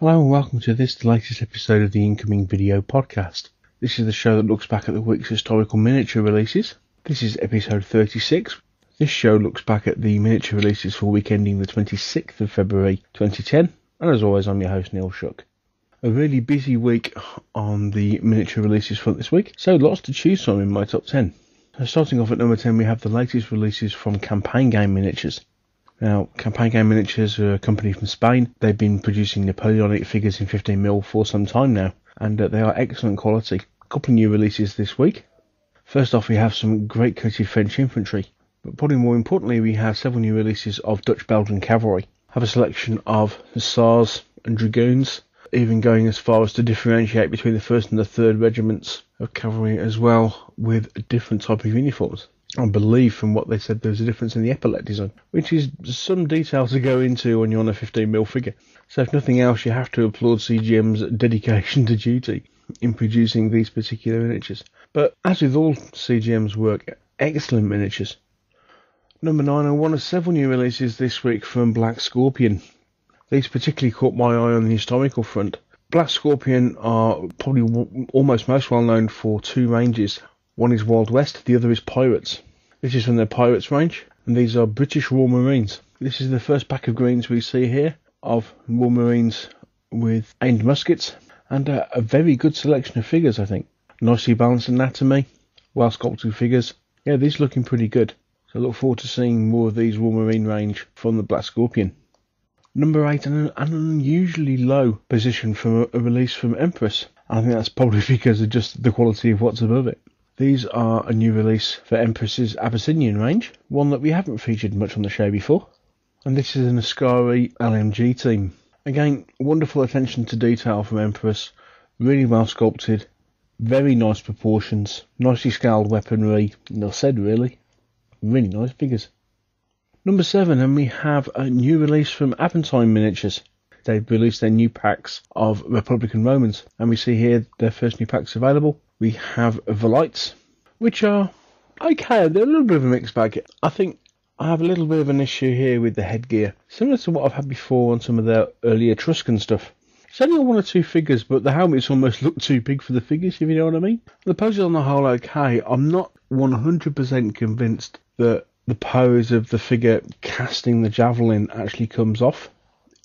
Hello and welcome to this, the latest episode of the Incoming Video Podcast. This is the show that looks back at the week's historical miniature releases. This is episode 36. This show looks back at the miniature releases for week ending the 26th of February 2010. And as always, I'm your host Neil Shook. A really busy week on the miniature releases front this week, so lots to choose from in my top 10. So starting off at number 10, we have the latest releases from Campaign Game Miniatures. Now, Campaign Game Miniatures are a company from Spain. They've been producing Napoleonic figures in 15mm for some time now, and they are excellent quality. A couple of new releases this week. First off, we have some great coated French infantry, but probably more importantly, we have several new releases of Dutch-Belgian cavalry. Have a selection of hussars and dragoons, even going as far as to differentiate between the 1st and the 3rd regiments of cavalry as well, with a different type of uniforms. I believe from what they said there's a difference in the epaulette design, which is some detail to go into when you're on a 15mm figure. So if nothing else, you have to applaud CGM's dedication to duty in producing these particular miniatures. But as with all CGM's work, excellent miniatures. Number 9, and one of several new releases this week from Black Scorpion. These particularly caught my eye on the historical front. Black Scorpion are probably almost most well known for two ranges. One is Wild West, the other is Pirates. This is from their Pirates range, and these are British Royal Marines. This is the first pack of greens we see here of Royal Marines with aimed muskets, and a very good selection of figures, I think. Nicely balanced anatomy, well sculpted figures. Yeah, these are looking pretty good. So I look forward to seeing more of these Royal Marine range from the Black Scorpion. Number 8, an unusually low position from a release from Empress. I think that's probably because of just the quality of what's above it. These are a new release for Empress's Abyssinian range, one that we haven't featured much on the show before. And this is an Ascari LMG team. Again, wonderful attention to detail from Empress, really well sculpted, very nice proportions, nicely scaled weaponry, enough said really. Really nice figures. Number 7, and we have a new release from Aventine Miniatures. They've released their new packs of Republican Romans, and we see here their first new packs available. We have Velites, which are okay, they're a little bit of a mixed bag. I think I have a little bit of an issue here with the headgear, similar to what I've had before on some of their early Etruscan stuff. It's only one or two figures, but the helmets almost look too big for the figures, if you know what I mean. The poses on the whole okay. I'm not 100% convinced that the pose of the figure casting the javelin actually comes off.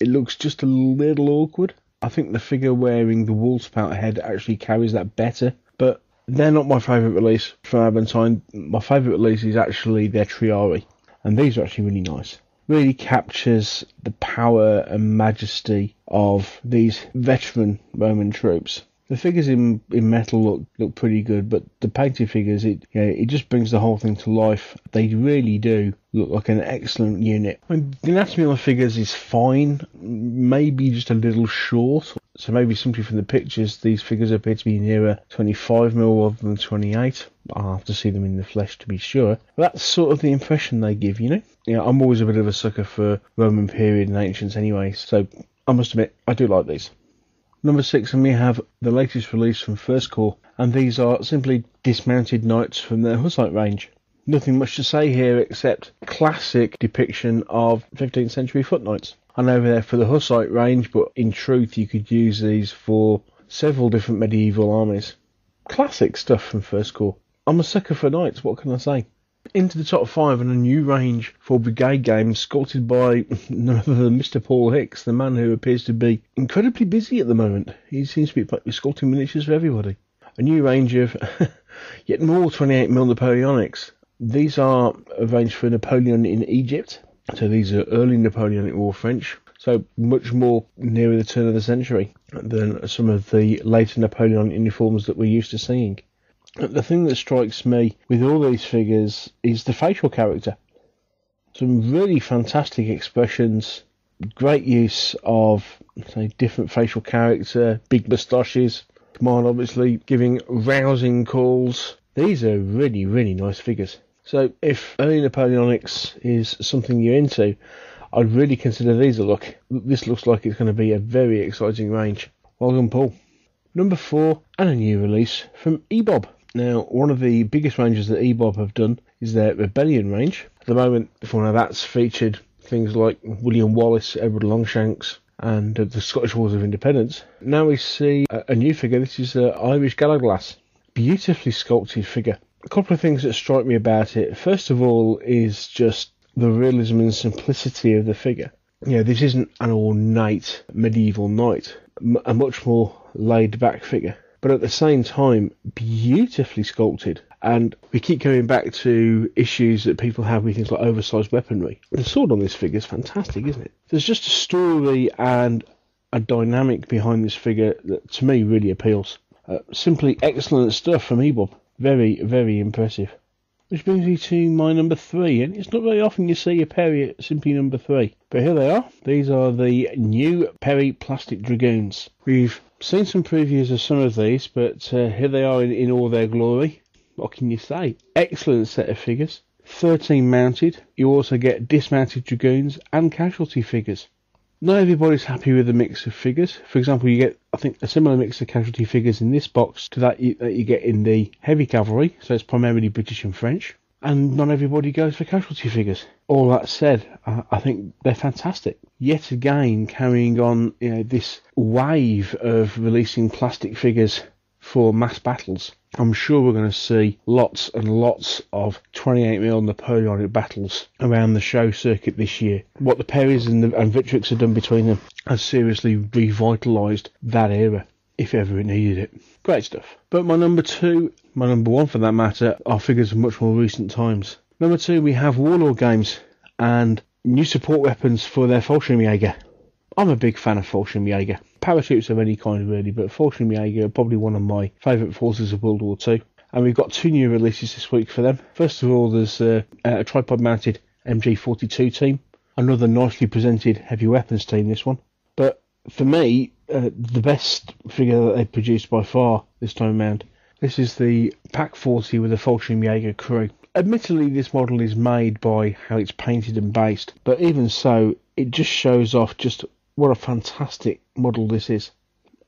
It looks just a little awkward. I think the figure wearing the wool spout head actually carries that better, but they're not my favourite release from Aventine. My favourite release is actually their Triari, and these are actually really nice. Really captures the power and majesty of these veteran Roman troops. The figures in metal look pretty good, but the painted figures, it just brings the whole thing to life. They really do look like an excellent unit. I mean, the anatomy on the figures is fine, maybe just a little short. So maybe simply from the pictures, these figures appear to be nearer 25mm rather than 28. I'll have to see them in the flesh to be sure. But that's sort of the impression they give, you know? Yeah, I'm always a bit of a sucker for Roman period and ancients anyway, so I must admit, I do like these. Number 6, and we have the latest release from First Corps, and these are simply dismounted knights from their Hussite range. Nothing much to say here except classic depiction of 15th century foot knights. I know they're for the Hussite range, but in truth you could use these for several different medieval armies. Classic stuff from First Corps. I'm a sucker for knights, what can I say? Into the top 5 and a new range for Brigade Games, sculpted by none other than Mr. Paul Hicks, the man who appears to be incredibly busy at the moment. He seems to be sculpting miniatures for everybody. A new range of yet more 28mm Napoleonics. These are arranged for Napoleon in Egypt, so these are early Napoleonic War French, so much more nearer the turn of the century than some of the later Napoleonic uniforms that we're used to seeing. The thing that strikes me with all these figures is the facial character. Some really fantastic expressions, great use of, say, different facial character, big moustaches, Command obviously giving rousing calls. These are really, really nice figures. So if early Napoleonics is something you're into, I'd really consider these a look. This looks like it's going to be a very exciting range. Well done, Paul. Number 4, and a new release from EBOB. Now, one of the biggest ranges that EBOB have done is their Rebellion range. At the moment, that's featured things like William Wallace, Edward Longshanks, and the Scottish Wars of Independence. Now we see a new figure. This is Irish Galaglass. Beautifully sculpted figure. A couple of things that strike me about it. First of all is just the realism and simplicity of the figure. You know, this isn't an ornate medieval knight, a much more laid back figure, but at the same time beautifully sculpted. And we keep coming back to issues that people have with things like oversized weaponry. The sword on this figure is fantastic, isn't it? There's just a story and a dynamic behind this figure that to me really appeals. Simply excellent stuff from Ebob. Very, very impressive. Which brings me to my number 3, and it's not very often you see a Perry at simply number 3. But here they are. These are the new Perry Plastic Dragoons. We've seen some previews of some of these, but here they are in all their glory. What can you say? Excellent set of figures. 13 mounted. You also get dismounted Dragoons and casualty figures. Not everybody's happy with the mix of figures. For example, you get, I think, a similar mix of casualty figures in this box to that you get in the heavy cavalry, so it's primarily British and French. And not everybody goes for casualty figures. All that said, I think they're fantastic. Yet again, carrying on this wave of releasing plastic figures for mass battles. I'm sure we're going to see lots and lots of 28mm Napoleonic battles around the show circuit this year. What the Perrys and Victrix have done between them has seriously revitalised that era, if ever it needed it. Great stuff. But my number 2, my number 1 for that matter, are figures of much more recent times. Number 2, we have Warlord Games and new support weapons for their Fallschirmjäger. I'm a big fan of Fallschirmjäger. Parachutes of any kind really, but Fallschirmjäger are probably one of my favourite forces of World War II. And we've got 2 new releases this week for them. First of all, there's a tripod mounted MG42 team. Another nicely presented heavy weapons team, this one. But for me, the best figure that they've produced by far this time around. This is the Pack 40 with a Fallschirmjäger crew. Admittedly, this model is made by how it's painted and based, but even so, it just shows off just what a fantastic model this is.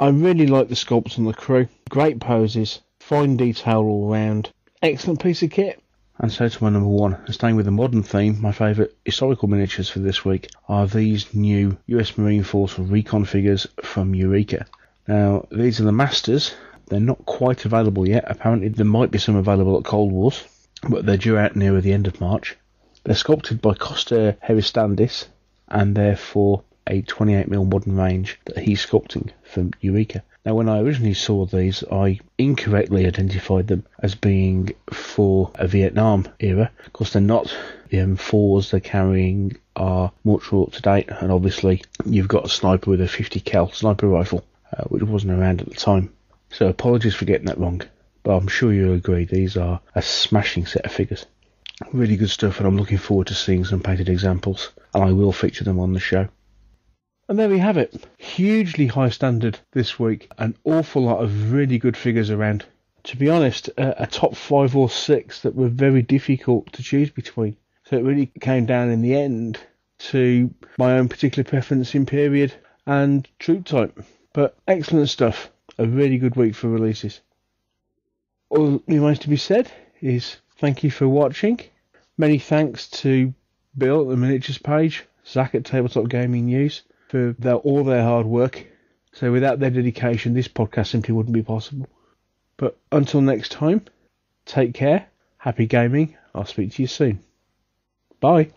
I really like the sculpts on the crew. Great poses, fine detail all round, excellent piece of kit. And so to my number 1, and staying with the modern theme, my favourite historical miniatures for this week are these new US Marine Force recon figures from Eureka. Now, these are the Masters. They're not quite available yet. Apparently there might be some available at Cold Wars, but they're due out near the end of March. They're sculpted by Costa Heristandis, and therefore a 28mm modern range that he's sculpting from Eureka. Now, when I originally saw these, I incorrectly identified them as being for a Vietnam era. Of course, they're not. The M4s they're carrying are much more up to date, and obviously you've got a sniper with a 50 cal sniper rifle, which wasn't around at the time. So apologies for getting that wrong, but I'm sure you'll agree these are a smashing set of figures. Really good stuff, and I'm looking forward to seeing some painted examples, and I will feature them on the show. And there we have it. Hugely high standard this week. An awful lot of really good figures around. To be honest, a top 5 or 6 that were very difficult to choose between. So it really came down in the end to my own particular preference in period and troop type. But excellent stuff. A really good week for releases. All that remains to be said is thank you for watching. Many thanks to Bill at the Miniatures page, Zach at Tabletop Gaming News, for all their hard work. So without their dedication, this podcast simply wouldn't be possible. But until next time, take care, happy gaming, I'll speak to you soon. Bye.